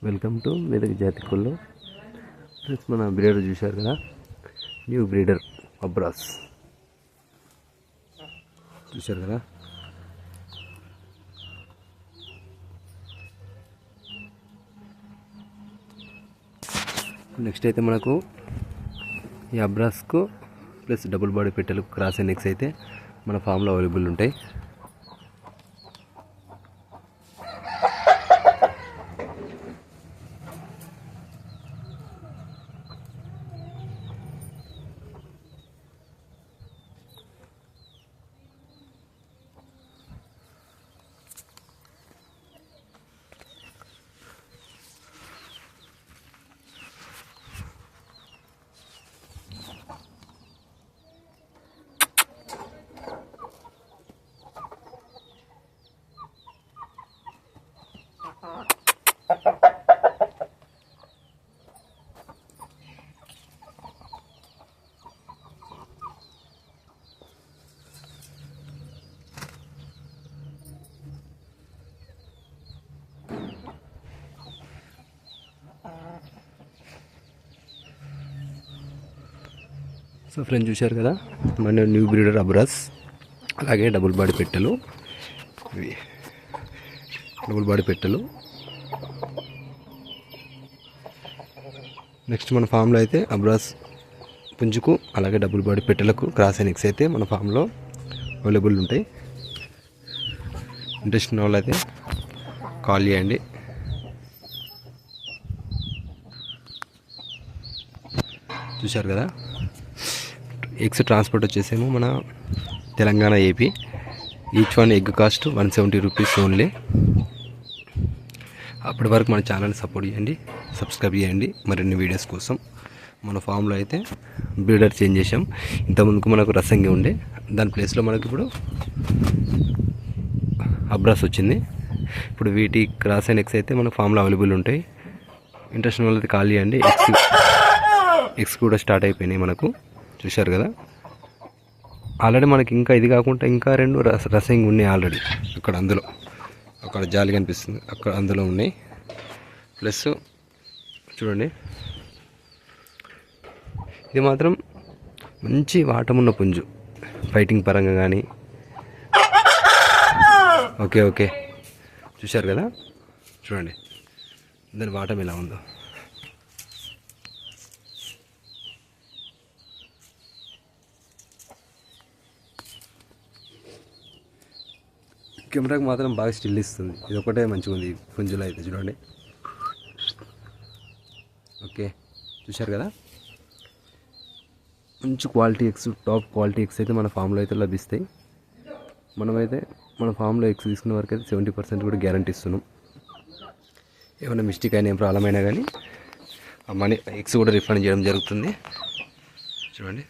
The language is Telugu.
వెల్కమ్ టు మెదక్ జాతి కోళ్ళు. ఫ్రెండ్స్, మన బ్రీడర్ చూశారు కదా, న్యూ బ్రీడర్ అబ్రాస్ చూశారు కదా. నెక్స్ట్ అయితే మనకు ఈ అబ్రాస్కు ప్లస్ డబుల్ బాడీ పెట్టెలు క్రాస్ అండ్ ఎక్స్ అయితే మన ఫామ్లో అవైలబుల్ ఉంటాయి. సో ఫ్రెండ్స్, చూశారు కదా మన న్యూ బ్రీడర్ అబ్రాస్, అలాగే డబుల్ బాడీ పెట్టెలు. ఇవి డబుల్ బాడీ పెట్టెలు. నెక్స్ట్ మన ఫామ్లో అయితే అబ్రాస్ పుంజుకు అలాగే డబుల్ బాడీ పెట్టెలకు క్రాస్ అండ్ ఎక్స్ అయితే మన ఫామ్లో అవైలబుల్ ఉంటాయి. ఇంట్రెస్ట్ ఉన్న వాళ్ళు అయితే కాల్ చేయండి. చూశారు కదా, ఎగ్స్ ట్రాన్స్పోర్ట్ వచ్చేసేమో మన Telangana, AP. Each one egg cost 170 rupees only. అప్పటి వరకు మన ఛానల్ సపోర్ట్ చేయండి, సబ్స్క్రైబ్ చేయండి మరిన్ని వీడియోస్ కోసం. మన ఫామ్లో అయితే బ్రీడర్ చేంజ్ చేసాం. ఇంతకుముందుకు మనకు రసంగి ఉండే, దాని ప్లేస్లో మనకి ఇప్పుడు అబ్రాస్ వచ్చింది. ఇప్పుడు వీటి క్రాస్ అండ్ ఎక్స్ అయితే మన ఫామ్లో అవైలబుల్ ఉంటాయి. ఇంట్రెస్ట్ ఉన్న వాళ్ళైతే కాల్ చేయండి. ఎక్స్ కూడా స్టార్ట్ అయిపోయినాయి మనకు. చూశారు కదా, ఆల్రెడీ మనకి ఇంకా ఇది కాకుండా ఇంకా 2 రసంగి ఉన్నాయి ఆల్రెడీ. అక్కడ జాలి కనిపిస్తుంది, అక్కడ అందులో ఉన్నాయి. ప్లస్ చూడండి, ఇది మాత్రం మంచి వాటమున్న పుంజు, ఫైటింగ్ పరంగా కానీ. ఓకే చూశారు కదా, చూడండి దాని వాటం ఎలా ఉందో. కెమెరాకి మాత్రం బాగా స్టిల్ ఇస్తుంది. ఇది ఒకటే మంచిగా ఉంది పుంజులో అయితే. చూడండి, ఓకే చూశారు కదా, మంచి quality eggs, top quality eggs అయితే మన ఫామ్లో అయితే లభిస్తాయి. మనమైతే మన ఫామ్లో ఎగ్స్ తీసుకునే వరకు అయితే 70% కూడా గ్యారంటీ ఇస్తున్నాం. ఏమైనా మిస్టేక్ అయినా, ఏం ప్రాబ్లం అయినా కానీ ఆ మనీ ఎగ్స్ కూడా రిఫండ్ చేయడం జరుగుతుంది. చూడండి.